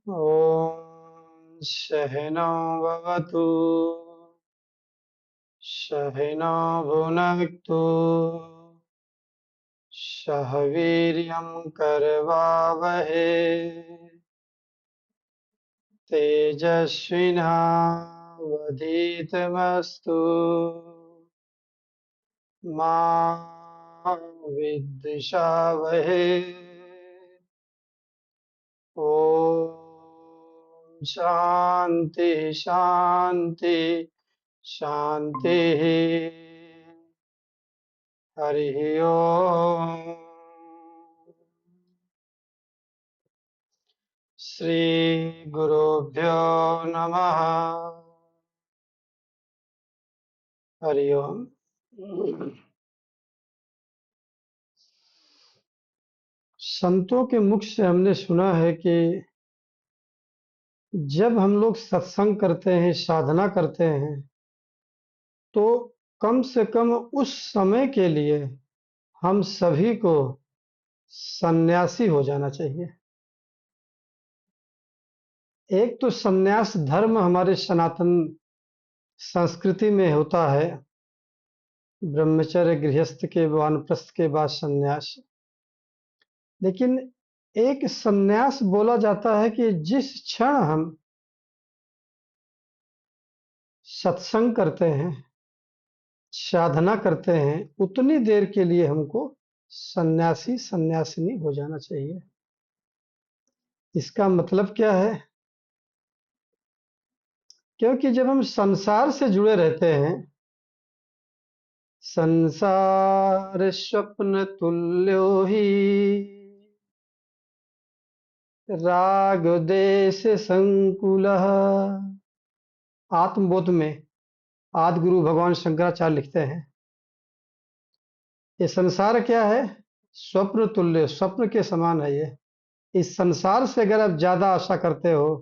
ॐ सहनौ भवतु सहनौ भुनक्तु सह वीर्यं करवावहै तेजस्विनावधीतमस्तु मा विद्विषावहै। ॐ शान्ति शान्ति शान्तिः। हरिः ओम्। श्रीगुरुभ्यो नमः। हरि ओम। संतों के मुख से हमने सुना है कि जब हम लोग सत्संग करते हैं, साधना करते हैं, तो कम से कम उस समय के लिए हम सभी को सन्यासी हो जाना चाहिए। एक तो सन्यास धर्म हमारे सनातन संस्कृति में होता है, ब्रह्मचर्य गृहस्थ के वानप्रस्थ के बाद सन्यास। लेकिन एक सन्यास बोला जाता है कि जिस क्षण हम सत्संग करते हैं, साधना करते हैं, उतनी देर के लिए हमको सन्यासी सन्यासिनी हो जाना चाहिए। इसका मतलब क्या है? क्योंकि जब हम संसार से जुड़े रहते हैं, संसार स्वप्न तुल्यो ही राग देश संकुलः। आत्मबोध में आदि गुरु भगवान शंकराचार्य लिखते हैं, ये संसार क्या है? स्वप्न तुल्य, स्वप्न के समान है ये। इस संसार से अगर आप ज्यादा आशा करते हो,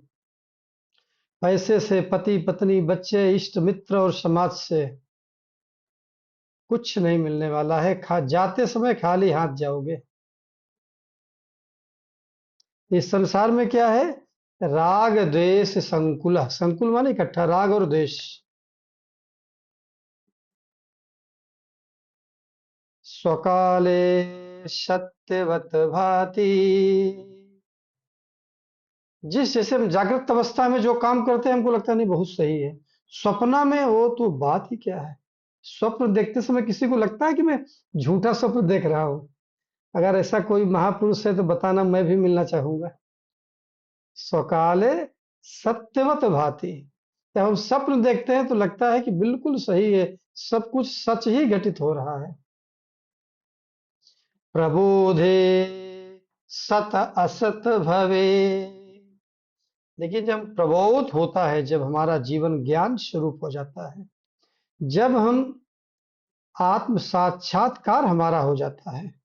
पैसे से, पति पत्नी बच्चे इष्ट मित्र और समाज से, कुछ नहीं मिलने वाला है। जाते समय खाली हाथ जाओगे। इस संसार में क्या है? राग द्वेष संकुल। संकुल माने इकट्ठा, राग और द्वेष। स्वकाले सत्यवत भाति। जैसे हम जागृत अवस्था में जो काम करते हैं हमको लगता है नहीं बहुत सही है, स्वप्न में वो तो बात ही क्या है। स्वप्न देखते समय किसी को लगता है कि मैं झूठा स्वप्न देख रहा हूं? अगर ऐसा कोई महापुरुष है तो बताना, मैं भी मिलना चाहूंगा। स्वकाले सत्यवत भाति। जब हम स्वप्न देखते हैं तो लगता है कि बिल्कुल सही है, सब कुछ सच ही घटित हो रहा है। प्रबोधे सत असत भवे। देखिए, जब प्रबोध होता है, जब हमारा जीवन ज्ञान स्वरूप हो जाता है, जब हम आत्म साक्षात्कार हमारा हो जाता है,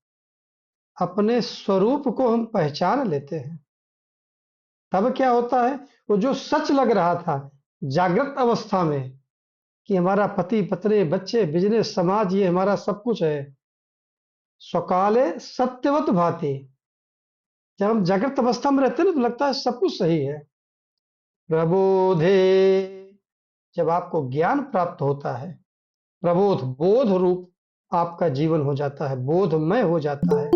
अपने स्वरूप को हम पहचान लेते हैं, तब क्या होता है? वो जो सच लग रहा था जागृत अवस्था में कि हमारा पति पत्नी बच्चे बिजनेस समाज ये हमारा सब कुछ है, स्वकाले सत्यवत भाति। जब हम जागृत अवस्था में रहते हैं ना तो लगता है सब कुछ सही है। प्रबोधे, जब आपको ज्ञान प्राप्त होता है, प्रबोध बोध रूप आपका जीवन हो जाता है, बोधमय हो जाता है,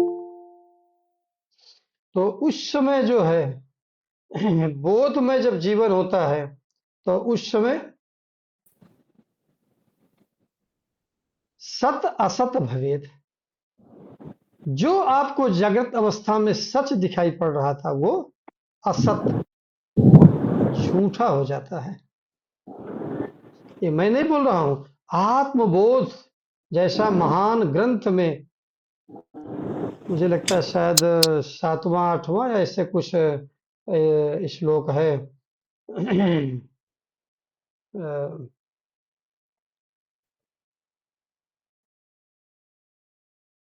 तो उस समय जो है बोध में जब जीवन होता है तो उस समय सत असत भवेद। जो आपको जागृत अवस्था में सच दिखाई पड़ रहा था वो असत, झूठा हो जाता है। ये मैं नहीं बोल रहा हूं, आत्मबोध जैसा महान ग्रंथ में, मुझे लगता है शायद सातवां आठवां या ऐसे कुछ श्लोक है।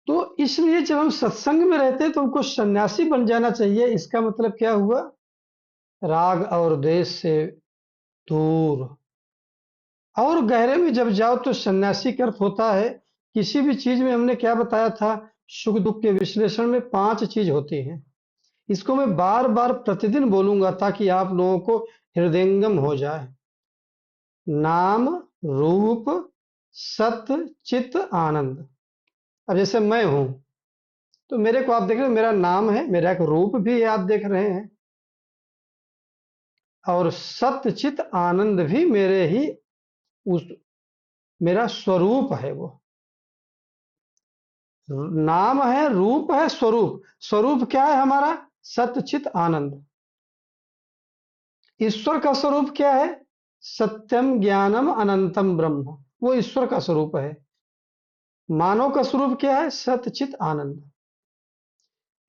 तो इसलिए जब हम सत्संग में रहते हैं तो हमको सन्यासी बन जाना चाहिए। इसका मतलब क्या हुआ? राग और द्वेष से दूर। और गहरे में जब जाओ तो सन्यासी का अर्थ होता है, किसी भी चीज में हमने क्या बताया था, सुख दुख के विश्लेषण में 5 चीज होती हैं। इसको मैं बार बार प्रतिदिन बोलूंगा ताकि आप लोगों को हृदयंगम हो जाए। नाम, रूप, सत्य, चित, आनंद। अब जैसे मैं हूं, तो मेरे को आप देख रहे हो, मेरा नाम है, मेरा एक रूप भी है, आप देख रहे हैं, और सत्य चित आनंद भी मेरे ही उस मेरा स्वरूप है वो। नाम है, रूप है, स्वरूप। स्वरूप क्या है हमारा? सत्य चित आनंद। ईश्वर का स्वरूप क्या है? सत्यम ज्ञानम अनंतम ब्रह्म। वो ईश्वर का स्वरूप है। मानव का स्वरूप क्या है? सत्य चित आनंद।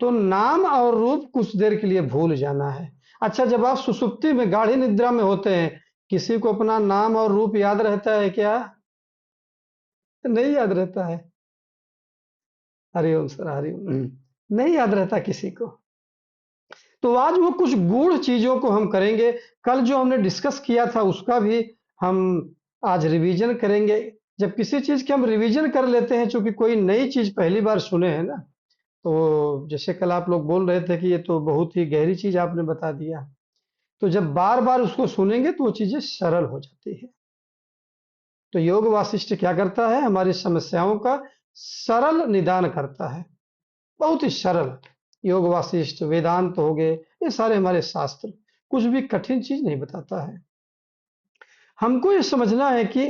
तो नाम और रूप कुछ देर के लिए भूल जाना है। अच्छा, जब आप सुसुप्ति में गाढ़ी निद्रा में होते हैं, किसी को अपना नाम और रूप याद रहता है क्या? नहीं याद रहता है। हरिओम सर, हरिओम। नहीं याद रहता किसी को। तो आज वो कुछ गूढ़ चीजों को हम करेंगे। कल जो हमने डिस्कस किया था उसका भी हम आज रिवीजन करेंगे। जब किसी चीज के हम रिवीजन कर लेते हैं, चूंकि कोई नई चीज पहली बार सुने हैं ना, तो जैसे कल आप लोग बोल रहे थे कि ये तो बहुत ही गहरी चीज आपने बता दिया, तो जब बार बार उसको सुनेंगे तो वो चीजें सरल हो जाती है। तो योग वासिष्ठ क्या करता है? हमारी समस्याओं का सरल निदान करता है, बहुत ही सरल। योग वासिष्ठ, वेदांत हो गए, ये सारे हमारे शास्त्र कुछ भी कठिन चीज नहीं बताता है। हमको ये समझना है कि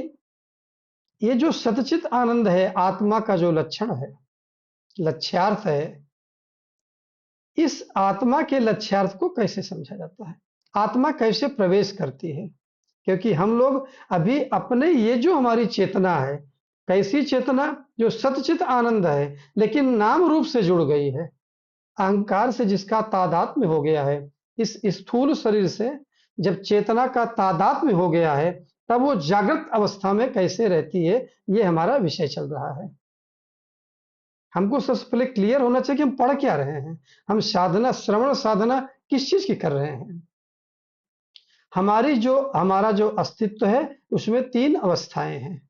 ये जो सतचित आनंद है, आत्मा का जो लक्षण है, लक्ष्यार्थ है, इस आत्मा के लक्ष्यार्थ को कैसे समझा जाता है? आत्मा कैसे प्रवेश करती है? क्योंकि हम लोग अभी अपने ये जो हमारी चेतना है, कैसी चेतना? जो सतचित आनंद है, लेकिन नाम रूप से जुड़ गई है, अहंकार से जिसका तादात्म्य हो गया है। इस स्थूल शरीर से जब चेतना का तादात्म्य हो गया है, तब वो जागृत अवस्था में कैसे रहती है, ये हमारा विषय चल रहा है। हमको सबसे पहले क्लियर होना चाहिए कि हम पढ़ क्या रहे हैं। हम साधना, श्रवण साधना किस चीज की कर रहे हैं? हमारा जो अस्तित्व है, उसमें तीन अवस्थाएं हैं।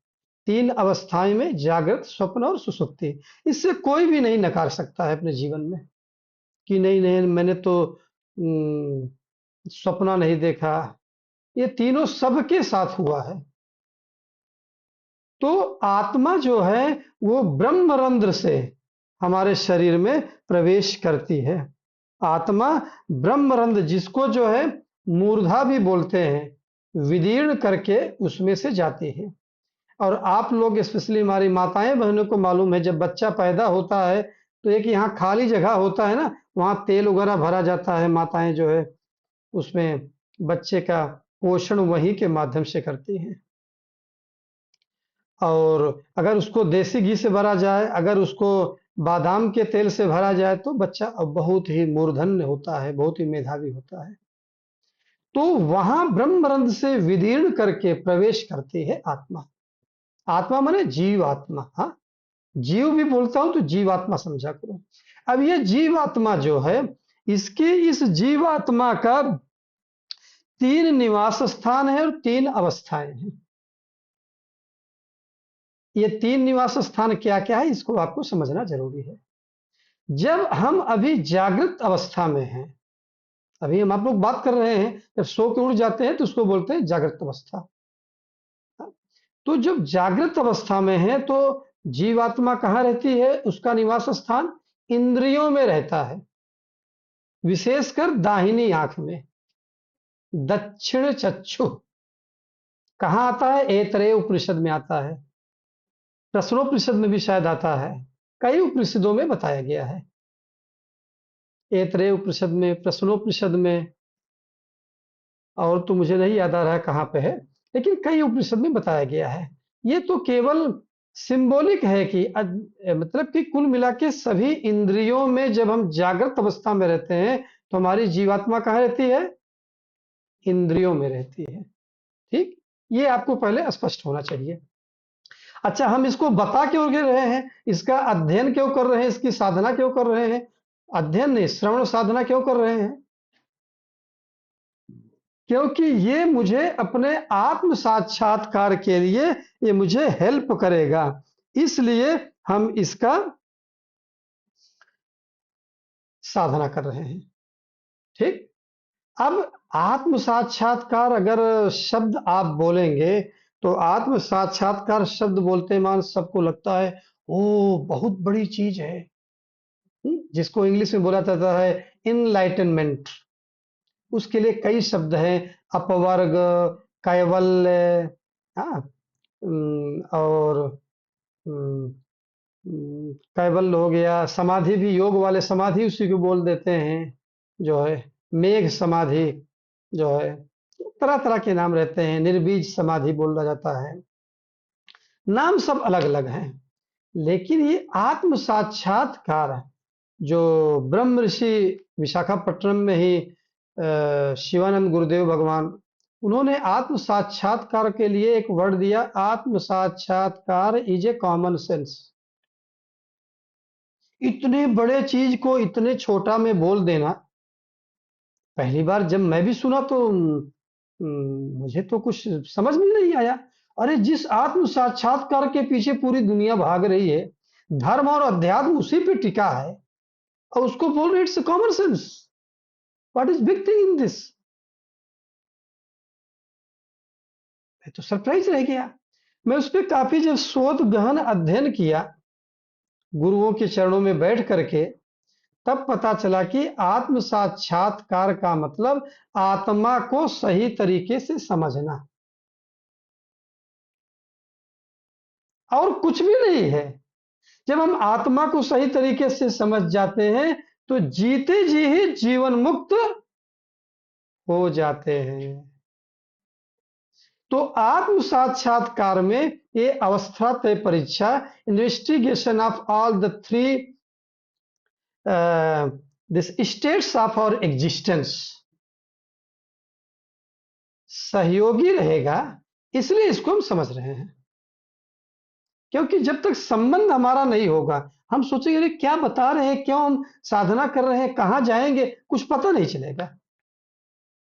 तीन अवस्थाएं में जागृत, स्वप्न और सुसुप्ति। इससे कोई भी नहीं नकार सकता है अपने जीवन में कि नहीं नहीं, मैंने तो सपना नहीं देखा। ये तीनों सबके साथ हुआ है। तो आत्मा जो है वो ब्रह्मरंध्र से हमारे शरीर में प्रवेश करती है। आत्मा ब्रह्मरंध्र, जिसको जो है मूर्धा भी बोलते हैं, विदीर्ण करके उसमें से जाती है। और आप लोग, स्पेशली हमारी माताएं बहनों को मालूम है, जब बच्चा पैदा होता है तो एक यहाँ खाली जगह होता है ना, वहां तेल वगैरह भरा जाता है। माताएं जो है उसमें बच्चे का पोषण वहीं के माध्यम से करती हैं। और अगर उसको देसी घी से भरा जाए, अगर उसको बादाम के तेल से भरा जाए, तो बच्चा बहुत ही मूर्धन्य होता है, बहुत ही मेधावी होता है। तो वहां ब्रह्मरंध्र से विदीर्ण करके प्रवेश करती है आत्मा। आत्मा माने जीव आत्मा। हाँ, जीव भी बोलता हूं तो जीवात्मा समझा करो। अब ये जीवात्मा जो है, इसके इस जीवात्मा का तीन निवास स्थान है और तीन अवस्थाएं हैं। ये तीन निवास स्थान क्या क्या है, इसको आपको समझना जरूरी है। जब हम अभी जागृत अवस्था में हैं, अभी हम आप लोग बात कर रहे हैं, जब सो के उठ जाते हैं तो उसको बोलते हैं जागृत अवस्था। तो जब जागृत अवस्था में है तो जीवात्मा कहाँ रहती है? उसका निवास स्थान इंद्रियों में रहता है, विशेषकर दाहिनी आंख में, दक्षिण चक्षु। कहाँ आता है? ऐतरेय उपनिषद में आता है, प्रश्नोपनिषद में भी शायद आता है, कई उपनिषदों में बताया गया है। ऐतरेय उपनिषद में, प्रश्नोपनिषद में, और तो मुझे नहीं याद आ रहा है कहाँ पे है, लेकिन कई उपनिषद में बताया गया है। ये तो केवल सिंबॉलिक है कि मतलब कि कुल मिला के सभी इंद्रियों में जब हम जागृत अवस्था में रहते हैं, तो हमारी जीवात्मा कहाँ रहती है? इंद्रियों में रहती है। ठीक, ये आपको पहले स्पष्ट होना चाहिए। अच्छा, हम इसको बता क्यों के रहे हैं? इसका अध्ययन क्यों कर रहे हैं? इसकी साधना क्यों कर रहे हैं? अध्ययन नहीं, श्रवण साधना क्यों कर रहे हैं? क्योंकि ये मुझे अपने आत्म साक्षात्कार के लिए, ये मुझे हेल्प करेगा, इसलिए हम इसका साधना कर रहे हैं। ठीक। अब आत्म साक्षात्कार अगर शब्द आप बोलेंगे तो आत्म साक्षात्कार शब्द बोलते मान सबको लगता है ओ बहुत बड़ी चीज है। जिसको इंग्लिश में बोला जाता है इनलाइटनमेंट। उसके लिए कई शब्द हैं, अपवर्ग, कैवल्य, हाँ, और हम्म, कैवल्य हो गया, समाधि भी, योग वाले समाधि उसी को बोल देते हैं जो है, मेघ समाधि जो है, तरह तरह के नाम रहते हैं, निर्बीज समाधि बोला जाता है, नाम सब अलग अलग हैं। लेकिन ये आत्म साक्षात्कार जो ब्रह्म ऋषि विशाखापट्टनम में ही शिवानंद गुरुदेव भगवान, उन्होंने आत्म साक्षात्कार के लिए एक वर्ड दिया, आत्म साक्षात्कार इज ए कॉमन सेंस। इतने बड़े चीज को इतने छोटा में बोल देना, पहली बार जब मैं भी सुना तो मुझे तो कुछ समझ में नहीं आया। अरे जिस आत्म साक्षात्कार के पीछे पूरी दुनिया भाग रही है, धर्म और अध्यात्म उसी पे टिका है, और उसको बोल रहे it's common sense, what is big thing in this. मैं तो सरप्राइज रह गया। मैं उस पर काफी जब शोध गहन अध्ययन किया गुरुओं के चरणों में बैठ करके, तब पता चला कि आत्म साक्षात्कार का मतलब आत्मा को सही तरीके से समझना, और कुछ भी नहीं है। जब हम आत्मा को सही तरीके से समझ जाते हैं तो जीते जी ही जीवन मुक्त हो जाते हैं। तो आत्म साक्षात्कार में ये अवस्था तय परीक्षा, investigation of all the three this states of our existence सहयोगी रहेगा, इसलिए इसको हम समझ रहे हैं। क्योंकि जब तक संबंध हमारा नहीं होगा, हम सोचेंगे अरे क्या बता रहे हैं, क्यों हम साधना कर रहे हैं, कहाँ जाएंगे, कुछ पता नहीं चलेगा।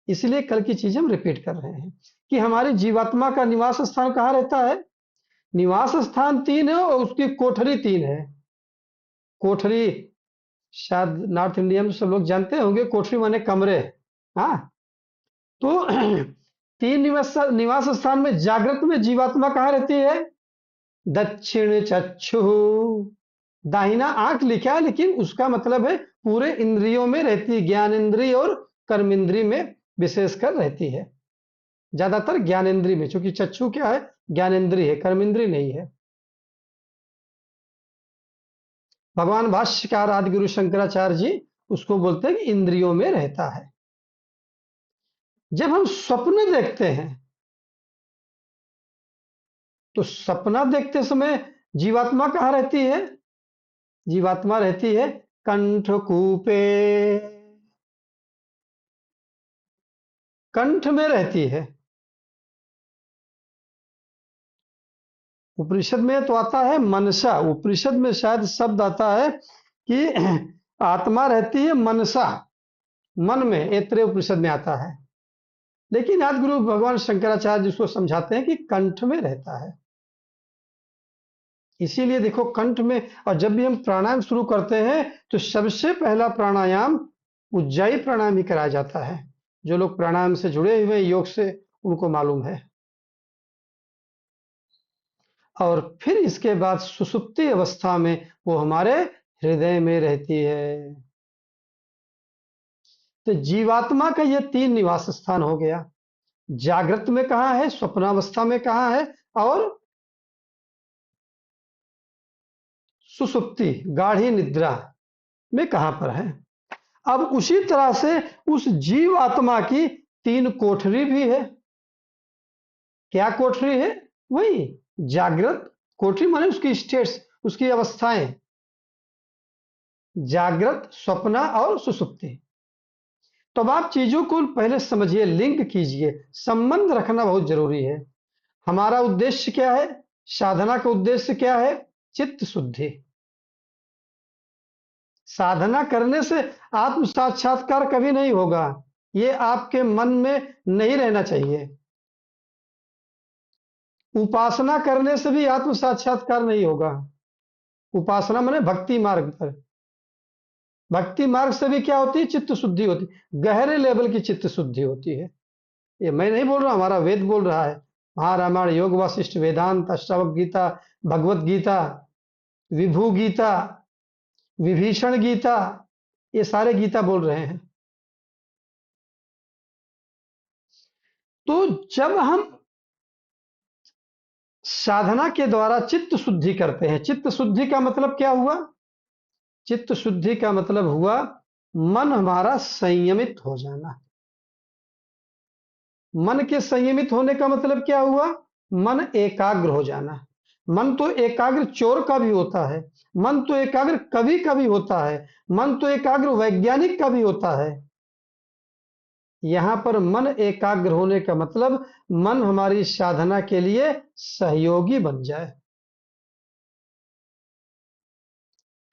इसलिए कल की चीज हम रिपीट कर रहे हैं कि हमारी जीवात्मा का निवास स्थान कहाँ रहता है। निवास स्थान तीन है और उसकी कोठरी तीन है। कोठरी शायद नॉर्थ इंडिया में सब लोग जानते होंगे, कोठरी माने कमरे। हाँ, तो तीन निवास निवास स्थान में जागृत में जीवात्मा कहाँ रहती है, दक्षिण चक्षु, दाहिना आंख लिखा है लेकिन उसका मतलब है पूरे इंद्रियों में रहती है, ज्ञान इंद्रिय और कर्म इंद्रिय में विशेषकर रहती है, ज्यादातर ज्ञान इंद्रिय में, क्योंकि चक्षु क्या है, ज्ञान इंद्रिय है, कर्म इंद्रिय नहीं है। भगवान भाष्यकार आदि गुरु शंकराचार्य जी उसको बोलते हैं कि इंद्रियों में रहता है। जब हम स्वप्न देखते हैं तो सपना देखते समय जीवात्मा कहाँ रहती है, जीवात्मा रहती है कंठकूपे, कंठ में रहती है। उपनिषद में तो आता है मनसा, उपनिषद में शायद शब्द आता है कि आत्मा रहती है मनसा, मन में, ऐत्रेय उपनिषद में आता है। लेकिन आदि गुरु भगवान शंकराचार्य जिसको समझाते हैं कि कंठ में रहता है। इसीलिए देखो कंठ में, और जब भी हम प्राणायाम शुरू करते हैं तो सबसे पहला प्राणायाम उज्जाई प्राणायाम ही कराया जाता है। जो लोग प्राणायाम से जुड़े हुए योग से उनको मालूम है। और फिर इसके बाद सुसुप्ति अवस्था में वो हमारे हृदय में रहती है। तो जीवात्मा का ये तीन निवास स्थान हो गया। जागृत में कहाँ है, स्वप्नावस्था में कहाँ है, और सुसुप्ति गाढ़ी निद्रा में कहाँ पर है। अब उसी तरह से उस जीव आत्मा की तीन कोठरी भी है। क्या कोठरी है, वही जागृत कोठरी माने उसकी स्टेट्स, उसकी अवस्थाएं, जागृत, स्वप्न और सुसुप्ति। तो अब आप चीजों को पहले समझिए, लिंक कीजिए, संबंध रखना बहुत जरूरी है। हमारा उद्देश्य क्या है, साधना का उद्देश्य क्या है, चित्त शुद्धि। साधना करने से आत्म साक्षात्कार कभी नहीं होगा, ये आपके मन में नहीं रहना चाहिए। उपासना करने से भी आत्म साक्षात्कार नहीं होगा। उपासना माने भक्ति मार्ग पर, भक्ति मार्ग से भी क्या होती है? चित्त शुद्धि होती है, गहरे लेवल की चित्त शुद्धि होती है। ये मैं नहीं बोल रहा, हमारा वेद बोल रहा है। महारामायण, योग वासिष्ठ, वेदांत, अष्टावक्र गीता, भगवत गीता, विभू गीता, विभीषण गीता, ये सारे गीता बोल रहे हैं। तो जब हम साधना के द्वारा चित्त शुद्धि करते हैं, चित्त शुद्धि का मतलब क्या हुआ? चित्त शुद्धि का मतलब हुआ मन हमारा संयमित हो जाना। मन के संयमित होने का मतलब क्या हुआ? मन एकाग्र हो जाना। मन तो एकाग्र चोर का भी होता है, मन तो एकाग्र कवि का भी होता है, मन तो एकाग्र वैज्ञानिक का भी होता है। यहां पर मन एकाग्र होने का मतलब मन हमारी साधना के लिए सहयोगी बन जाए।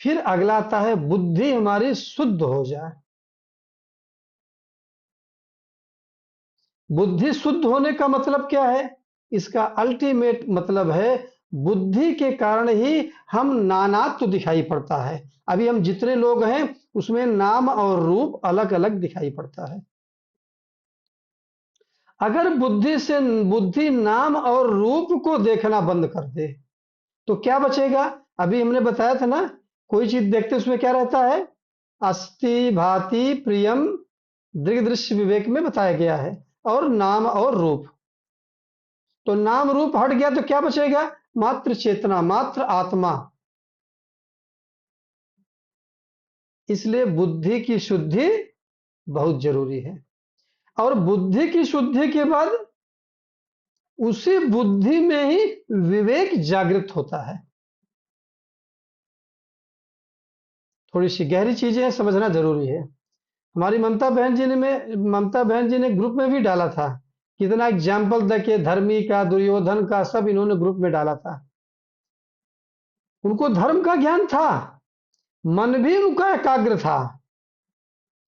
फिर अगला आता है बुद्धि हमारी शुद्ध हो जाए। बुद्धि शुद्ध होने का मतलब क्या है? इसका अल्टीमेट मतलब है बुद्धि के कारण ही हम नानात्व दिखाई पड़ता है। अभी हम जितने लोग हैं उसमें नाम और रूप अलग अलग दिखाई पड़ता है। अगर बुद्धि नाम और रूप को देखना बंद कर दे तो क्या बचेगा? अभी हमने बताया था ना, कोई चीज देखते उसमें क्या रहता है? अस्थि भाति प्रियम दृग दृश्य विवेक में बताया गया है। और नाम और रूप, तो नाम रूप हट गया तो क्या बचेगा? मात्र चेतना, मात्र आत्मा। इसलिए बुद्धि की शुद्धि बहुत जरूरी है। और बुद्धि की शुद्धि के बाद उसी बुद्धि में ही विवेक जागृत होता है। थोड़ी सी गहरी चीजें हैं, समझना जरूरी है। हमारी ममता बहन जी ने ग्रुप में भी डाला था, कितना एग्जाम्पल देके धर्मी का, दुर्योधन का, सब इन्होंने ग्रुप में डाला था। उनको धर्म का ज्ञान था, मन भी उनका एकाग्र था,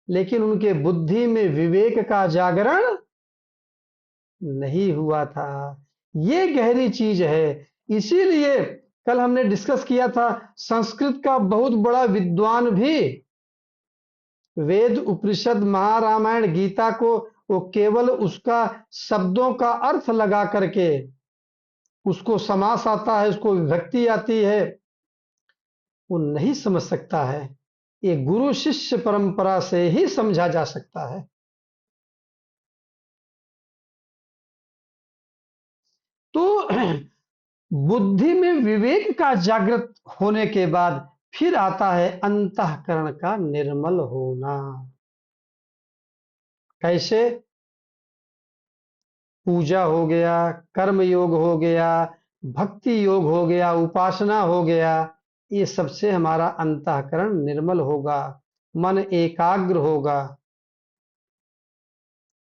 लेकिन उनके बुद्धि में विवेक का जागरण नहीं हुआ था। ये गहरी चीज है। इसीलिए कल हमने डिस्कस किया था, संस्कृत का बहुत बड़ा विद्वान भी वेद, उपनिषद, महारामायण, गीता को वो केवल उसका शब्दों का अर्थ लगा करके, उसको समास आता है, उसको विभक्ति आती है, वो नहीं समझ सकता है। ये गुरु शिष्य परंपरा से ही समझा जा सकता है। तो बुद्धि में विवेक का जागृत होने के बाद फिर आता है अंतःकरण का निर्मल होना। कैसे? पूजा हो गया, कर्म योग हो गया, भक्ति योग हो गया, उपासना हो गया, ये सबसे हमारा अंतःकरण निर्मल होगा, मन एकाग्र होगा।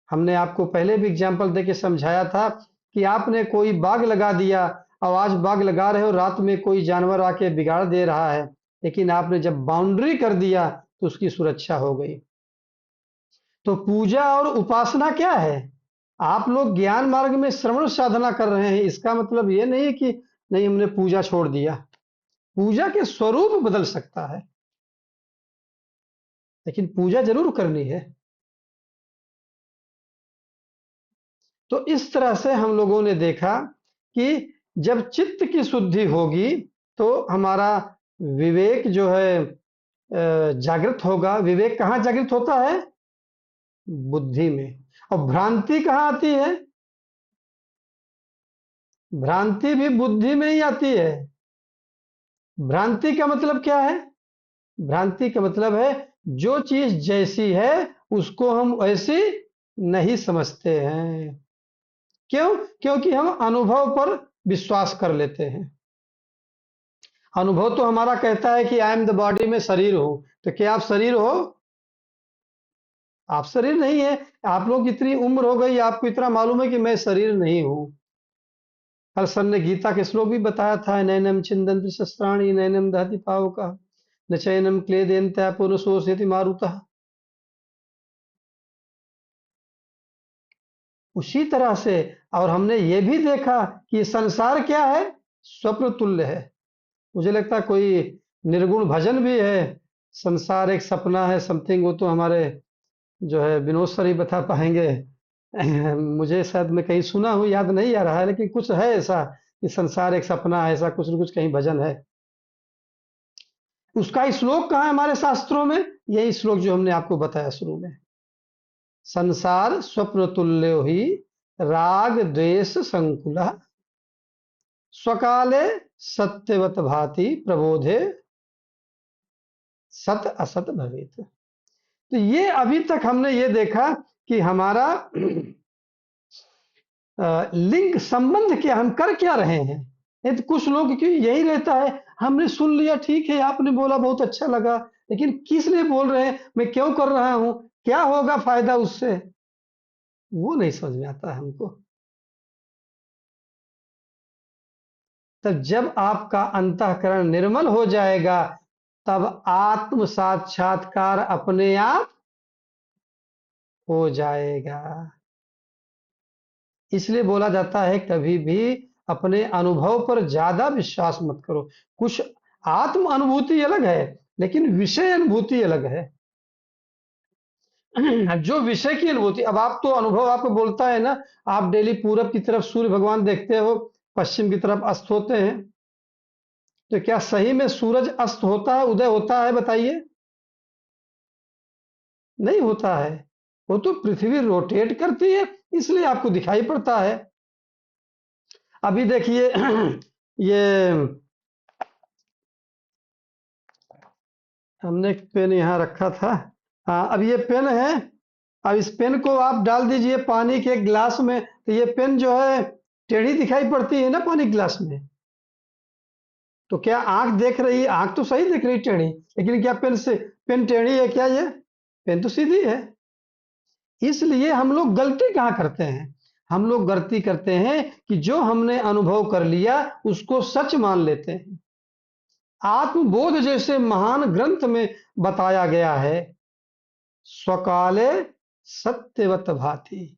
हमने आपको पहले भी एग्जाम्पल देके समझाया था कि आपने कोई बाग लगा दिया, और आज बाग लगा रहे हो, रात में कोई जानवर आके बिगाड़ दे रहा है, लेकिन आपने जब बाउंड्री कर दिया तो उसकी सुरक्षा हो गई। तो पूजा और उपासना क्या है? आप लोग ज्ञान मार्ग में श्रवण साधना कर रहे हैं, इसका मतलब ये नहीं कि नहीं हमने पूजा छोड़ दिया। पूजा के स्वरूप बदल सकता है, लेकिन पूजा जरूर करनी है। तो इस तरह से हम लोगों ने देखा कि जब चित्त की शुद्धि होगी तो हमारा विवेक जो है जागृत होगा। विवेक कहाँ जागृत होता है? बुद्धि में। और भ्रांति कहाँ आती है? भ्रांति भी बुद्धि में ही आती है। भ्रांति का मतलब क्या है? भ्रांति का मतलब है जो चीज जैसी है उसको हम वैसी नहीं समझते हैं। क्यों? क्योंकि हम अनुभव पर विश्वास कर लेते हैं। अनुभव तो हमारा कहता है कि आई एम द बॉडी, में शरीर हूं। तो क्या आप शरीर हो? आप शरीर नहीं है। आप लोग इतनी उम्र हो गई, आपको इतना मालूम है कि मैं शरीर नहीं हूं। कल सर ने गीता के श्लोक भी बताया था, नैनम छिंदन्ति शस्त्राणि नैनम दहति पावका न चैनम क्लेदयन्त्या पुरुषोषयति मारुतः। उसी तरह से, और हमने ये भी देखा कि संसार क्या है? स्वप्न तुल्य है। मुझे लगता है कोई निर्गुण भजन भी है, संसार एक सपना है समथिंग, वो तो हमारे जो है विनोद सर ही बता पाएंगे। मुझे शायद मैं कहीं सुना हूँ, याद नहीं आ रहा है, लेकिन कुछ है ऐसा कि संसार एक सपना है, ऐसा कुछ न कुछ कहीं भजन है। उसका श्लोक कहाँ है हमारे शास्त्रों में? यही श्लोक जो हमने आपको बताया शुरू में। संसार स्वप्न तुल्यो ही राग द्वेष संकुला, स्वकाले सत्यवत भाति प्रबोधे सत असत भवेत। तो ये अभी तक हमने ये देखा कि हमारा लिंग संबंध क्या, हम कर क्या रहे हैं। नहीं तो कुछ लोग क्यों यही रहता है, हमने सुन लिया ठीक है, आपने बोला बहुत अच्छा लगा, लेकिन किस लिए बोल रहे हैं, मैं क्यों कर रहा हूं, क्या होगा फायदा उससे, वो नहीं समझ में आता है हमको। तब जब आपका अंतःकरण निर्मल हो जाएगा, तब आत्म साक्षात्कार अपने आप हो जाएगा। इसलिए बोला जाता है कभी भी अपने अनुभव पर ज्यादा विश्वास मत करो। कुछ आत्म अनुभूति अलग है, लेकिन विषय अनुभूति अलग है। जो विषय की अनुभूति, अब आप तो अनुभव आपको बोलता है ना, आप डेली पूरब की तरफ सूर्य भगवान देखते हो, पश्चिम की तरफ अस्त होते हैं, तो क्या सही में सूरज अस्त होता है, उदय होता है, बताइए? नहीं होता है। वो तो पृथ्वी रोटेट करती है, इसलिए आपको दिखाई पड़ता है। अभी देखिए ये हमने एक पेन यहाँ रखा था। हाँ, अब ये पेन है। अब इस पेन को आप डाल दीजिए पानी के गिलास में, तो ये पेन जो है टेढ़ी दिखाई पड़ती है ना पानी गिलास में। तो क्या आंख देख रही है, आंख तो सही देख रही है टेढ़ी, लेकिन क्या पेन टेढ़ी है क्या? ये पेन तो सीधी है। इसलिए हम लोग गलती कहाँ करते हैं? हम लोग गलती करते हैं कि जो हमने अनुभव कर लिया उसको सच मान लेते हैं। आत्मबोध जैसे महान ग्रंथ में बताया गया है, स्वकाले सत्यवत भाति।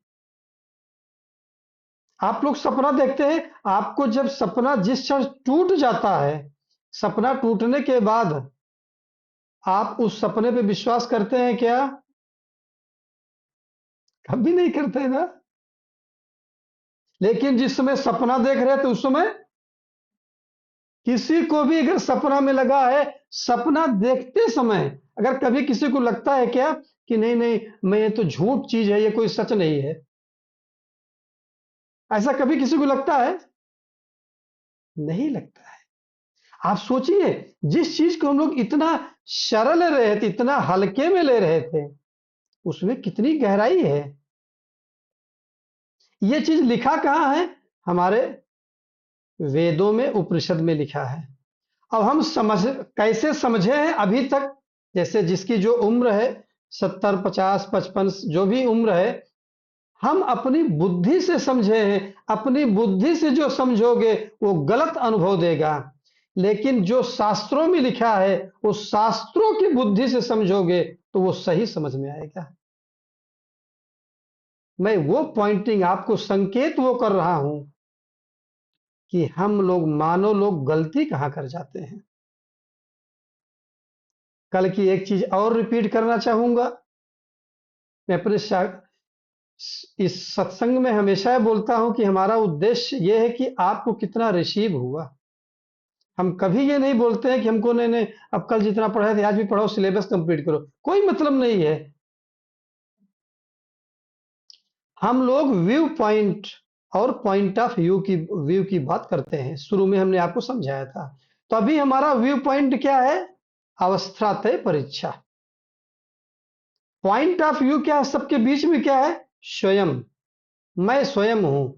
आप लोग सपना देखते हैं, आपको जब सपना जिस क्षण टूट जाता है, सपना टूटने के बाद आप उस सपने पे विश्वास करते हैं क्या? कभी नहीं करते ना। लेकिन जिस समय सपना देख रहे थे उस समय किसी को भी अगर सपना में लगा है, सपना देखते समय अगर कभी किसी को लगता है क्या कि नहीं नहीं, मैं ये तो झूठ चीज है, ये कोई सच नहीं है, ऐसा कभी किसी को लगता है? नहीं लगता है। आप सोचिए, जिस चीज को हम लोग इतना सरल ले रहे थे, इतना हल्के में ले रहे थे, उसमें कितनी गहराई है। ये चीज लिखा कहाँ है? हमारे वेदों में, उपनिषद में लिखा है। अब हम समझ कैसे समझे हैं अभी तक? जैसे जिसकी जो उम्र है, 70, 50, 55, जो भी उम्र है, हम अपनी बुद्धि से समझे हैं। अपनी बुद्धि से जो समझोगे वो गलत अनुभव देगा, लेकिन जो शास्त्रों में लिखा है वो शास्त्रों की बुद्धि से समझोगे तो वो सही समझ में आएगा। मैं वो पॉइंटिंग आपको संकेत वो कर रहा हूं कि हम लोग, मानो लोग, गलती कहां कर जाते हैं। कल की एक चीज और रिपीट करना चाहूंगा। मैं अपने इस सत्संग में हमेशा बोलता हूं कि हमारा उद्देश्य यह है कि आपको कितना रिसीव हुआ। हम कभी ये नहीं बोलते हैं कि हमको नहीं नहीं, अब कल जितना पढ़ाए थे आज भी पढ़ो, सिलेबस कंप्लीट करो, कोई मतलब नहीं है। हम लोग व्यू पॉइंट और पॉइंट ऑफ व्यू की बात करते हैं। शुरू में हमने आपको समझाया था। तो अभी हमारा व्यू पॉइंट क्या है? अवस्था तय परीक्षा। पॉइंट ऑफ व्यू क्या है? सबके बीच में क्या है? स्वयं। मैं स्वयं हूं।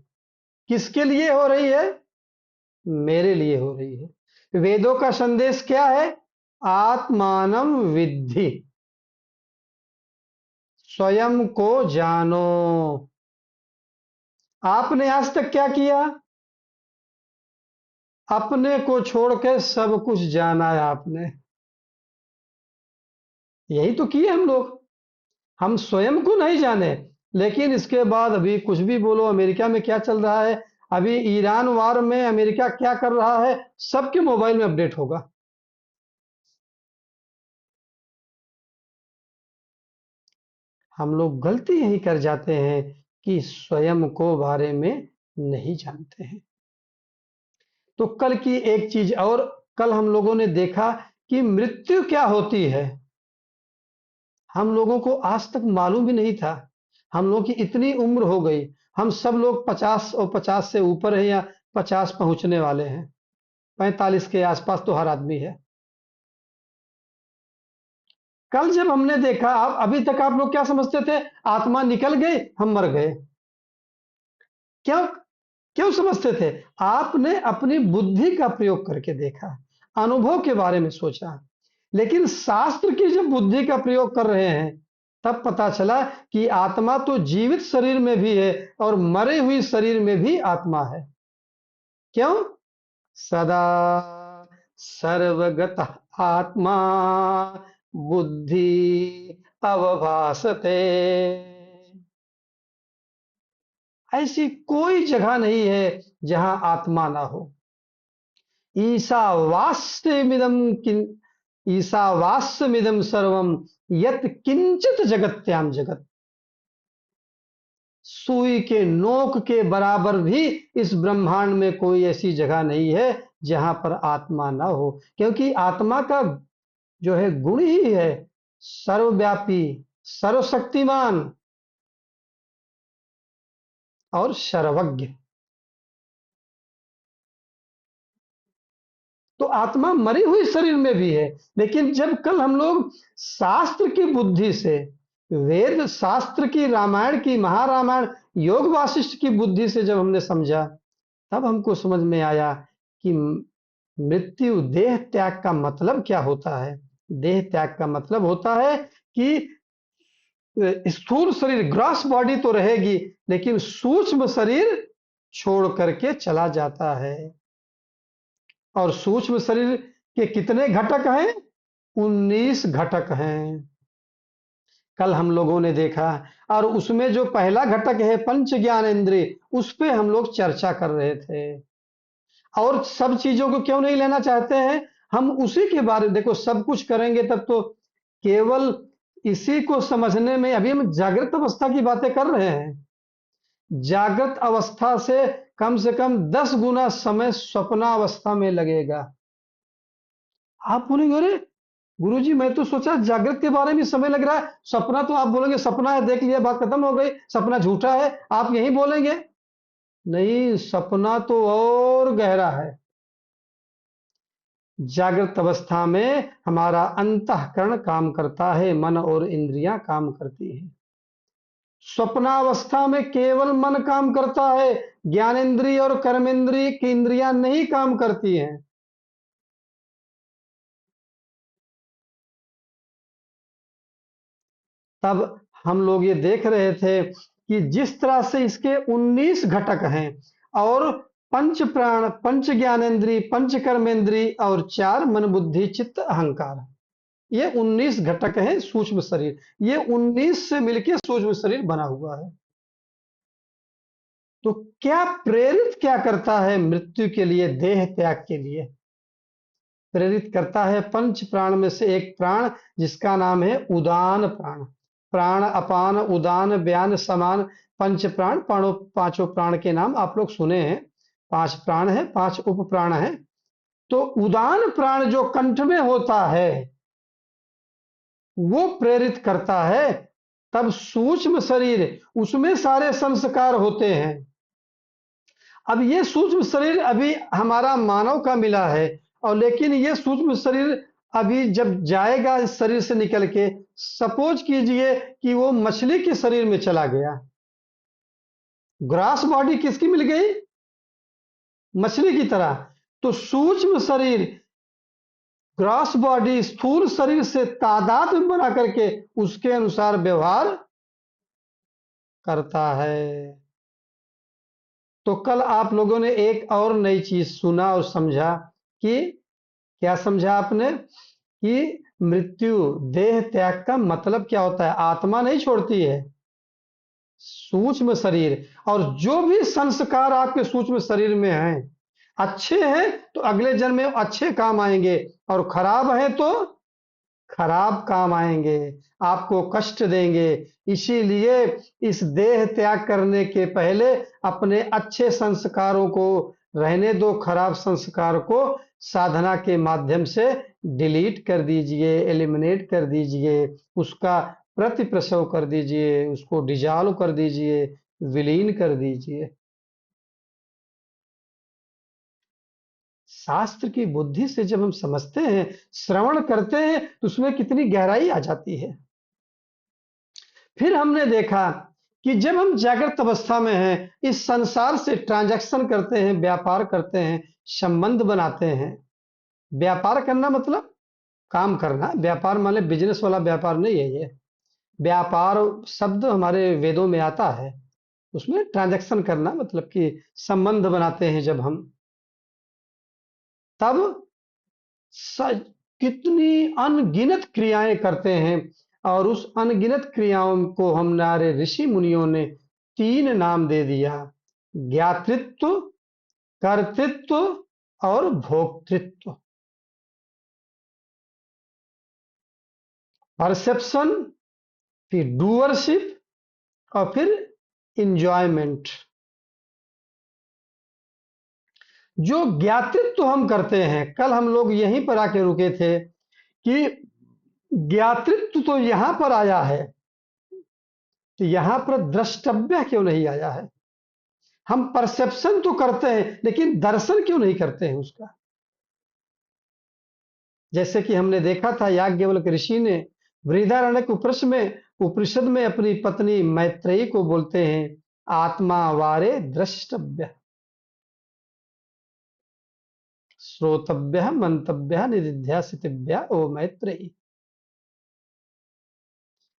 किसके लिए हो रही है? मेरे लिए हो रही है। वेदों का संदेश क्या है? आत्मानम विद्धि, स्वयं को जानो। आपने आज तक क्या किया? अपने को छोड़ के सब कुछ जाना है आपने। यही तो किए हम लोग। हम स्वयं को नहीं जाने, लेकिन इसके बाद अभी कुछ भी बोलो, अमेरिका में क्या चल रहा है, अभी ईरान वार में अमेरिका क्या कर रहा है, सबके मोबाइल में अपडेट होगा। हम लोग गलती यही कर जाते हैं कि स्वयं को बारे में नहीं जानते हैं। तो कल की एक चीज और, कल हम लोगों ने देखा कि मृत्यु क्या होती है, हम लोगों को आज तक मालूम भी नहीं था। हम लोग की इतनी उम्र हो गई, हम सब लोग 50 और 50 से ऊपर है या 50 पहुंचने वाले हैं, 45 के आसपास तो हर आदमी है। कल जब हमने देखा, आप अभी तक आप लोग क्या समझते थे, आत्मा निकल गई हम मर गए। क्यों? क्यों समझते थे? आपने अपनी बुद्धि का प्रयोग करके देखा, अनुभव के बारे में सोचा। लेकिन शास्त्र की जब बुद्धि का प्रयोग कर रहे हैं, तब पता चला कि आत्मा तो जीवित शरीर में भी है और मरे हुई शरीर में भी आत्मा है। क्यों? सदा सर्वगत आत्मा बुद्धि अवभासते। ऐसी कोई जगह नहीं है जहां आत्मा ना हो। ईशावास्यमिदं किं ईशावास्यमिदं सर्वं यत् किंचित जगत्याम जगत। सुई के नोक के बराबर भी इस ब्रह्मांड में कोई ऐसी जगह नहीं है जहां पर आत्मा ना हो, क्योंकि आत्मा का जो है गुण ही है सर्वव्यापी, सर्वशक्तिमान और सर्वज्ञ। तो आत्मा मरी हुई शरीर में भी है। लेकिन जब कल हम लोग शास्त्र की बुद्धि से, वेद शास्त्र की, रामायण की, महारामायण, योग वासिष्ठ की बुद्धि से जब हमने समझा, तब हमको समझ में आया कि मृत्यु, देह त्याग का मतलब क्या होता है। देह त्याग का मतलब होता है कि स्थूल शरीर, ग्रॉस बॉडी तो रहेगी, लेकिन सूक्ष्म शरीर छोड़ करके चला जाता है। और सूक्ष्म शरीर के कितने घटक हैं? 19 घटक हैं। कल हम लोगों ने देखा, और उसमें जो पहला घटक है पंच ज्ञान इंद्रिय, उस पे हम लोग चर्चा कर रहे थे। और सब चीजों को क्यों नहीं लेना चाहते हैं? हम उसी के बारे में देखो, सब कुछ करेंगे तब तो केवल इसी को समझने में, अभी हम जागृत अवस्था की बातें कर रहे हैं। जागृत अवस्था से कम 10 गुना समय स्वप्नावस्था में लगेगा। आप बोलेंगे अरे गुरुजी, मैं तो सोचा जागृत के बारे में समय लग रहा है, सपना तो आप बोलेंगे सपना है, देख लिया, बात खत्म हो गई, सपना झूठा है, आप यही बोलेंगे। नहीं, सपना तो और गहरा है। जागृत अवस्था में हमारा अंतःकरण काम करता है, मन और इंद्रियां काम करती है। स्वप्नावस्था में केवल मन काम करता है, ज्ञानेंद्रिय और कर्मेंद्रिय की इंद्रियां नहीं काम करती हैं। तब हम लोग ये देख रहे थे कि जिस तरह से इसके 19 घटक हैं, और पंच प्राण, पंच ज्ञानेन्द्रीय, पंच कर्मेंद्रीय और 4 मन बुद्धि चित्त अहंकार, ये 19 घटक हैं सूक्ष्म शरीर। ये 19 से मिलकर सूक्ष्म शरीर बना हुआ है। तो क्या प्रेरित क्या करता है मृत्यु के लिए, देह त्याग के लिए? प्रेरित करता है पंच प्राण में से एक प्राण, जिसका नाम है उदान प्राण। प्राण अपान उदान व्यान समान, पंच प्राण, पांचों प्राण के नाम आप लोग सुने हैं। 5 प्राण है, 5 उप प्राण है। तो उदान प्राण जो कंठ में होता है, वो प्रेरित करता है। तब सूक्ष्म शरीर, उसमें सारे संस्कार होते हैं। अब ये सूक्ष्म शरीर अभी हमारा मानव का मिला है, और लेकिन ये सूक्ष्म शरीर अभी जब जाएगा इस शरीर से निकल के, सपोज कीजिए कि वो मछली के शरीर में चला गया। ग्रास बॉडी किसकी मिल गई? मछली की तरह। तो सूक्ष्म शरीर, ग्रास बॉडी स्थूल शरीर से तादाद में बना करके उसके अनुसार व्यवहार करता है। तो कल आप लोगों ने एक और नई चीज सुना और समझा कि, क्या समझा आपने? कि मृत्यु, देह त्याग का मतलब क्या होता है? आत्मा नहीं छोड़ती है, सूक्ष्म शरीर। और जो भी संस्कार आपके सूक्ष्म शरीर में हैं, अच्छे हैं तो अगले जन्म में अच्छे काम आएंगे, और खराब है तो खराब काम आएंगे, आपको कष्ट देंगे। इसीलिए इस देह त्याग करने के पहले अपने अच्छे संस्कारों को रहने दो, खराब संस्कार को साधना के माध्यम से डिलीट कर दीजिए, एलिमिनेट कर दीजिए, उसका प्रतिप्रसव कर दीजिए, उसको डिजॉल्व कर दीजिए, विलीन कर दीजिए। शास्त्र की बुद्धि से जब हम समझते हैं, श्रवण करते हैं, तो उसमें कितनी गहराई आ जाती है। फिर हमने देखा कि जब हम जागृत अवस्था में हैं, इस संसार से ट्रांजैक्शन करते हैं, व्यापार करते हैं, संबंध बनाते हैं। व्यापार करना मतलब काम करना, व्यापार माने बिजनेस वाला व्यापार नहीं है ये। व्यापार शब्द हमारे वेदों में आता है, उसमें ट्रांजैक्शन करना मतलब कि संबंध बनाते हैं जब हम, तब कितनी अनगिनत क्रियाएं करते हैं। और उस अनगिनत क्रियाओं को हमारे ऋषि मुनियों ने 3 नाम दे दिया: ज्ञातृत्व, कर्तृत्व और भोक्तृत्व। परसेप्शन, फिर डूअरशिप और फिर इंजॉयमेंट। जो ज्ञातृत्व हम करते हैं, कल हम लोग यहीं पर आके रुके थे कि ज्ञातृत्व तो यहां पर आया है, तो यहां पर द्रष्टव्य क्यों नहीं आया है? हम परसेप्शन तो करते हैं, लेकिन दर्शन क्यों नहीं करते हैं उसका? जैसे कि हमने देखा था, याज्ञवल्क्य ऋषि ने बृहदारण्यक उपनिषद में अपनी पत्नी मैत्रेयी को बोलते हैं, आत्मा वारे द्रष्टव्य, श्रोतव्य, मंतव्य, निदिध्यासितव्य ओ मैत्रेयी।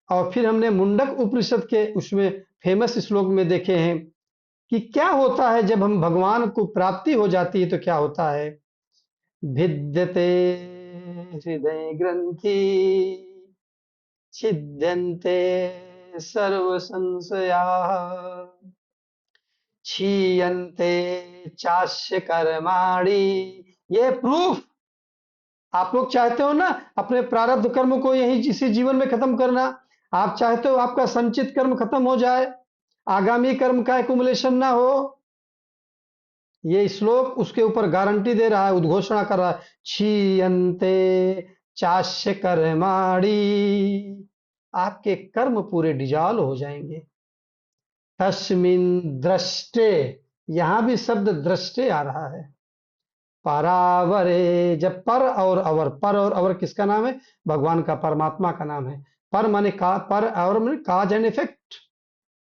और फिर हमने मुंडक उपनिषद के उसमें फेमस श्लोक में देखे हैं कि क्या होता है जब हम भगवान को प्राप्ति हो जाती है तो क्या होता है। भिद्यते हृदय ग्रंथि, छिद्यन्ते सर्व संशयाः, क्षीयन्ते चास्य कर्माणि। ये प्रूफ, आप लोग चाहते हो ना अपने प्रारब्ध कर्म को यही इसी जीवन में खत्म करना। आप चाहते हो आपका संचित कर्म खत्म हो जाए, आगामी कर्म का एक्युमुलेशन ना हो। ये श्लोक उसके ऊपर गारंटी दे रहा है, उद्घोषणा कर रहा है, क्षीयन्ते चास्य कर्माणि, आपके कर्म पूरे डिजॉल्व हो जाएंगे। तस्मिन दृष्टे, यहां भी शब्द दृष्टे आ रहा है। परावरे, जब पर और अवर, पर और अवर किसका नाम है? भगवान का, परमात्मा का नाम है। पर माने का, पर और माने काज एंड इफेक्ट,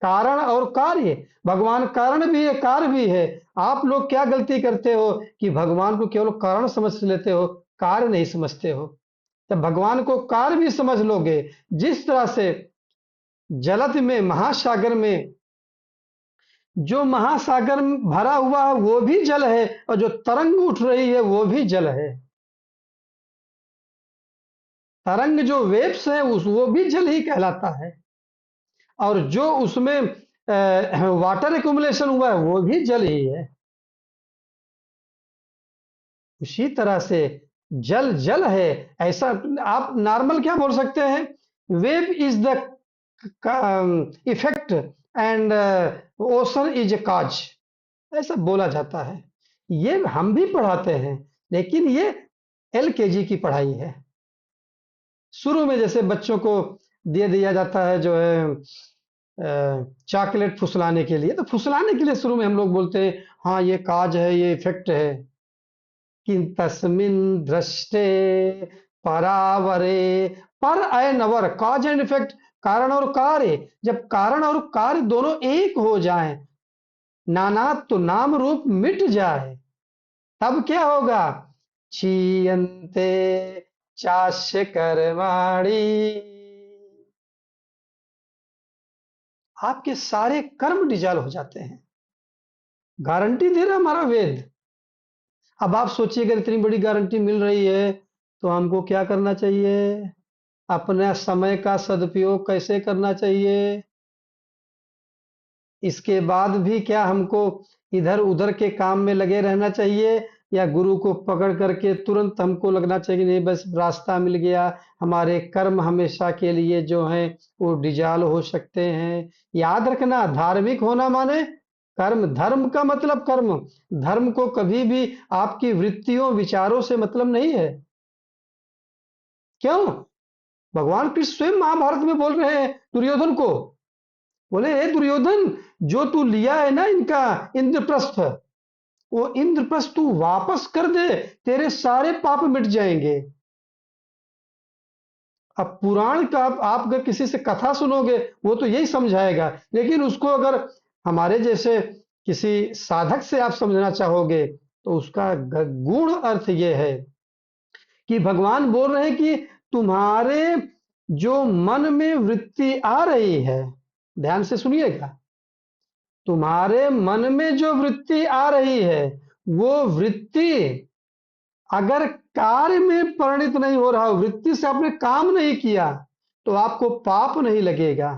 कारण और कार्य। भगवान कारण भी है, कार्य भी है। आप लोग क्या गलती करते हो कि भगवान को केवल कारण समझ लेते हो, कार्य नहीं समझते हो। जब भगवान को कार्य भी समझ लोगे, जिस तरह से जलद में, महासागर में, जो महासागर भरा हुआ है वो भी जल है, और जो तरंग उठ रही है वो भी जल है। तरंग जो वेव्स है उस वो भी जल ही कहलाता है, और जो उसमें वाटर एक्युमुलेशन हुआ है वो भी जल ही है। उसी तरह से जल जल है। ऐसा आप नॉर्मल क्या बोल सकते हैं? Wave is the effect and ocean is a cause, ऐसा बोला जाता है। ये हम भी पढ़ाते हैं, लेकिन ये एलकेजी की पढ़ाई है। शुरू में जैसे बच्चों को दे दिया जाता है जो है चॉकलेट फुसलाने के लिए, तो फुसलाने के लिए शुरू में हम लोग बोलते हैं हाँ ये काज है, ये इफेक्ट है। कि तस्मिन दृष्टे परावरे, पर and our, cause and effect, कारण और कार्य। जब कारण और कार्य दोनों एक हो जाएं, नानात्व तो नाम रूप मिट जाए, तब क्या होगा? क्षीयन्ते चास्य कर्माणि, आपके सारे कर्म डिजॉल्व हो जाते हैं। गारंटी दे रहा हमारा वेद। अब आप सोचिए, अगर इतनी बड़ी गारंटी मिल रही है तो हमको क्या करना चाहिए? अपने समय का सदुपयोग कैसे करना चाहिए? इसके बाद भी क्या हमको इधर उधर के काम में लगे रहना चाहिए, या गुरु को पकड़ करके तुरंत हमको लगना चाहिए कि नहीं बस रास्ता मिल गया, हमारे कर्म हमेशा के लिए जो हैं वो डिजॉल्व हो सकते हैं। याद रखना, धार्मिक होना माने कर्म, धर्म का मतलब कर्म। धर्म को कभी भी आपकी वृत्तियों विचारों से मतलब नहीं है। क्यों? भगवान कृष्ण स्वयं महाभारत में बोल रहे हैं दुर्योधन को, बोले हे दुर्योधन, जो तू लिया है ना इनका इंद्रप्रस्थ, वो इंद्रप्रस्थ तू वापस कर दे, तेरे सारे पाप मिट जाएंगे। अब पुराण का आप अगर किसी से कथा सुनोगे वो तो यही समझाएगा, लेकिन उसको अगर हमारे जैसे किसी साधक से आप समझना चाहोगे तो उसका गूढ़ अर्थ ये है कि भगवान बोल रहे हैं कि तुम्हारे जो मन में वृत्ति आ रही है, ध्यान से सुनिएगा, तुम्हारे मन में जो वृत्ति आ रही है वो वृत्ति अगर कार्य में परिणित नहीं हो रहा हो, वृत्ति से आपने काम नहीं किया, तो आपको पाप नहीं लगेगा।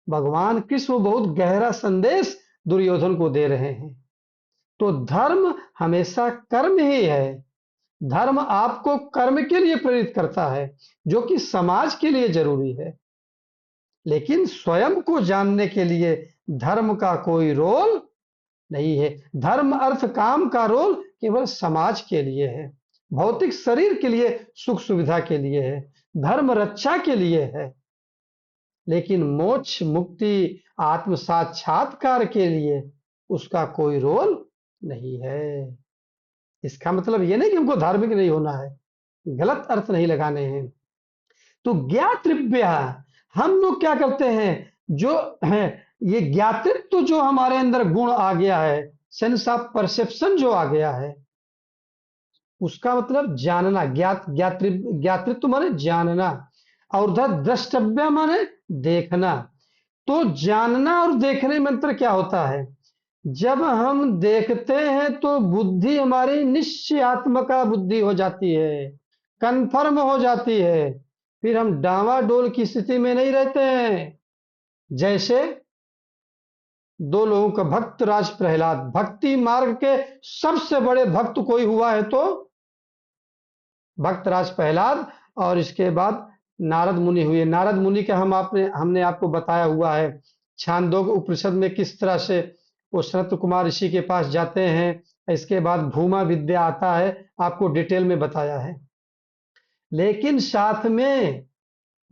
भगवान कृष्ण बहुत गहरा संदेश दुर्योधन को दे रहे हैं। तो धर्म हमेशा कर्म ही है। धर्म आपको कर्म के लिए प्रेरित करता है, जो कि समाज के लिए जरूरी है। लेकिन स्वयं को जानने के लिए धर्म का कोई रोल नहीं है। धर्म अर्थ काम का रोल केवल समाज के लिए है, भौतिक शरीर के लिए, सुख सुविधा के लिए है, धर्म रक्षा के लिए है। लेकिन मोक्ष, मुक्ति, आत्म साक्षात्कार के लिए उसका कोई रोल नहीं है। इसका मतलब ये नहीं कि हमको धार्मिक नहीं होना है, गलत अर्थ नहीं लगाने हैं। तो ज्ञातृव्य, हम लोग क्या करते हैं, जो है ये ज्ञातृत्व तो जो हमारे अंदर गुण आ गया है, सेंस ऑफ परसेप्शन जो आ गया है, उसका मतलब जानना। ज्ञातृत्व माने जानना, और उधर द्रष्टव्य माने देखना। तो जानना और देखने में अंतर क्या होता है? जब हम देखते हैं तो बुद्धि हमारी निश्चयात्मका बुद्धि हो जाती है, कन्फर्म हो जाती है, फिर हम डावाडोल की स्थिति में नहीं रहते हैं। जैसे दो लोगों का, भक्त राज प्रहलाद, भक्ति मार्ग के सबसे बड़े भक्त कोई हुआ है तो भक्त राज प्रहलाद, और इसके बाद नारद मुनि हुए। नारद मुनि का हमने आपको बताया हुआ है छांदोग उपनिषद में, किस तरह से वो सनत कुमार ऋषि के पास जाते हैं। इसके बाद भूमा विद्या आता है, आपको डिटेल में बताया है। लेकिन साथ में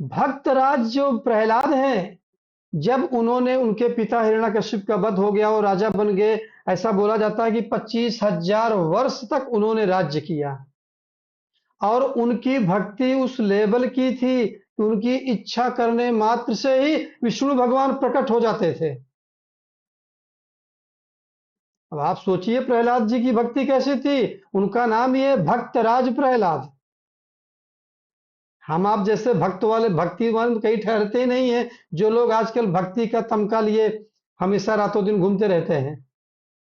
भक्तराज जो प्रहलाद हैं, जब उन्होंने, उनके पिता हिरण्यकश्यप का वध हो गया और राजा बन गए, ऐसा बोला जाता है कि 25,000 वर्ष तक उन्होंने राज्य किया, और उनकी भक्ति उस लेवल की थी कि उनकी इच्छा करने मात्र से ही विष्णु भगवान प्रकट हो जाते थे। अब आप सोचिए प्रहलाद जी की भक्ति कैसी थी। उनका नाम ये भक्तराज प्रहलाद। हम आप जैसे भक्तिवान कहीं ठहरते ही नहीं है। जो लोग आजकल भक्ति का तमका लिए हमेशा रातों दिन घूमते रहते हैं,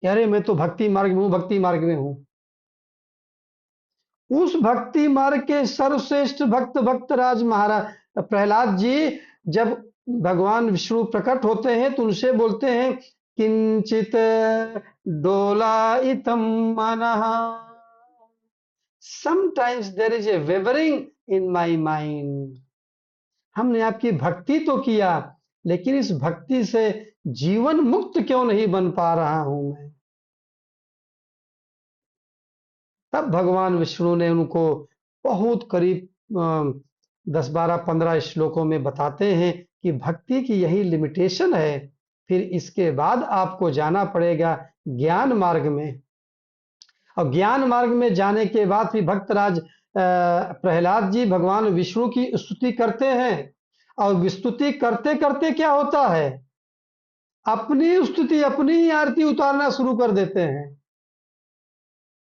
अरे मैं तो भक्ति मार्ग में हूं, भक्ति मार्ग में हूं। उस भक्ति मार्ग के सर्वश्रेष्ठ भक्त भक्तराज महाराज प्रहलाद जी, जब भगवान विष्णु प्रकट होते हैं तो उनसे बोलते हैं, किंचित डोलाइतम मनः, sometimes there is a wavering in my mind. हमने आपकी भक्ति तो किया, लेकिन इस भक्ति से जीवन मुक्त क्यों नहीं बन पा रहा हूं मैं। तब भगवान विष्णु ने उनको बहुत करीब 10, 12, 15 श्लोकों में बताते हैं कि भक्ति की यही लिमिटेशन है। फिर इसके बाद आपको जाना पड़ेगा ज्ञान मार्ग में, और ज्ञान मार्ग में जाने के बाद फिर भक्तराज प्रहलाद जी भगवान विष्णु की स्तुति करते हैं, और स्तुति करते करते क्या होता है, अपनी स्तुति, अपनी ही आरती उतारना शुरू कर देते हैं।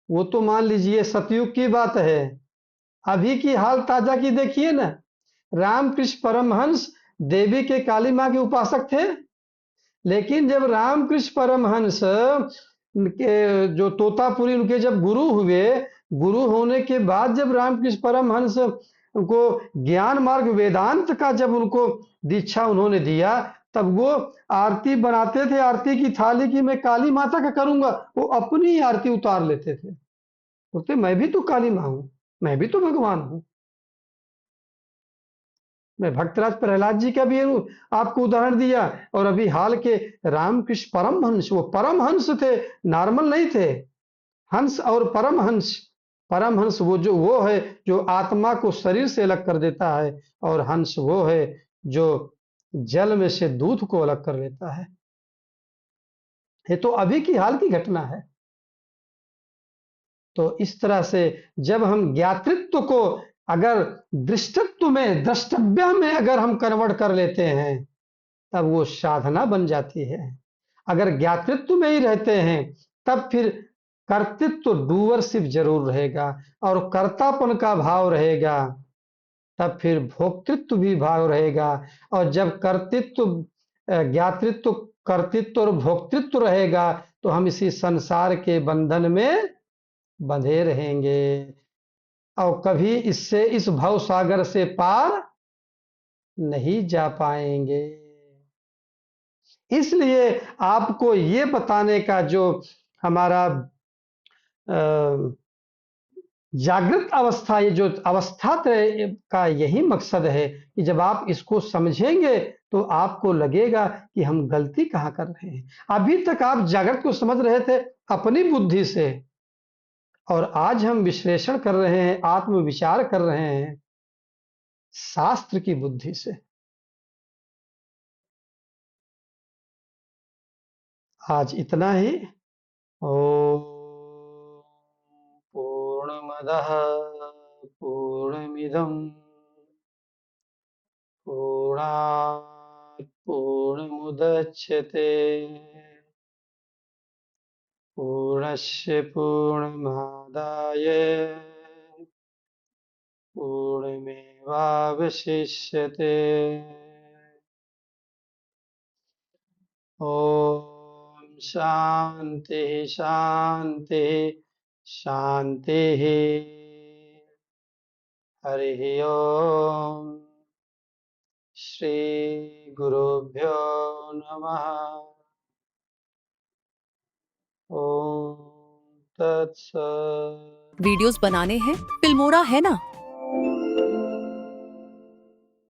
वो तो मान लीजिए सतयुग की बात है, अभी की हाल ताजा की देखिए ना। रामकृष्ण परमहंस देवी के काली माँ के उपासक थे, लेकिन जब रामकृष्ण परमहंस के जो तोतापुरी उनके जब गुरु हुए, गुरु होने के बाद जब रामकृष्ण परमहंस उनको ज्ञान मार्ग वेदांत का जब उनको दीक्षा उन्होंने दिया, तब वो आरती बनाते थे, आरती की थाली की मैं काली माता का करूंगा, वो अपनी ही आरती उतार लेते थे, बोलते मैं भी तो काली माँ हूं, मैं भी तो भगवान हूं। मैं भक्तराज प्रहलाद जी का भी आपको उदाहरण दिया, और अभी हाल के रामकृष्ण परमहंस, वो परमहंस थे, नॉर्मल नहीं थे। हंस और परमहंस, परमहंस वो है जो आत्मा को शरीर से अलग कर देता है, और हंस वो है जो जल में से दूध को अलग कर लेता है। ये तो अभी की हाल की घटना है। तो इस तरह से जब हम ज्ञातृत्व को अगर दृष्टत्व में, द्रष्टव्य में अगर हम कन्वर्ट कर लेते हैं, तब वो साधना बन जाती है। अगर ज्ञातृत्व में ही रहते हैं, तब फिर कर्तृत्व, डूअरशिप जरूर रहेगा, और कर्तापन का भाव रहेगा, तब फिर भोक्तृत्व भी भाव रहेगा। और जब कर्तृत्व, ज्ञातृत्व, कर्तृत्व और भोक्तृत्व रहेगा, तो हम इसी संसार के बंधन में बंधे रहेंगे, और कभी इससे, इस भव सागर से पार नहीं जा पाएंगे। इसलिए आपको ये बताने का जो हमारा जागृत अवस्था, ये जो अवस्था का यही मकसद है कि जब आप इसको समझेंगे, तो आपको लगेगा कि हम गलती कहाँ कर रहे हैं। अभी तक आप जागृत को समझ रहे थे अपनी बुद्धि से, और आज हम विश्लेषण कर रहे हैं, आत्म विचार कर रहे हैं शास्त्र की बुद्धि से। आज इतना ही। ओम पूर्णमदः पूर्णमिदं पूर्णात् पूर्णमुदच्यते पूर्णस्य पूर्णमादाय पूर्णमेवावशिष्यते। ओम शांति शांति शांति। हरि ओम। श्री गुरुभ्यो नमः। ओम तत्सत। वीडियोस बनाने हैं, फिल्मोरा है ना।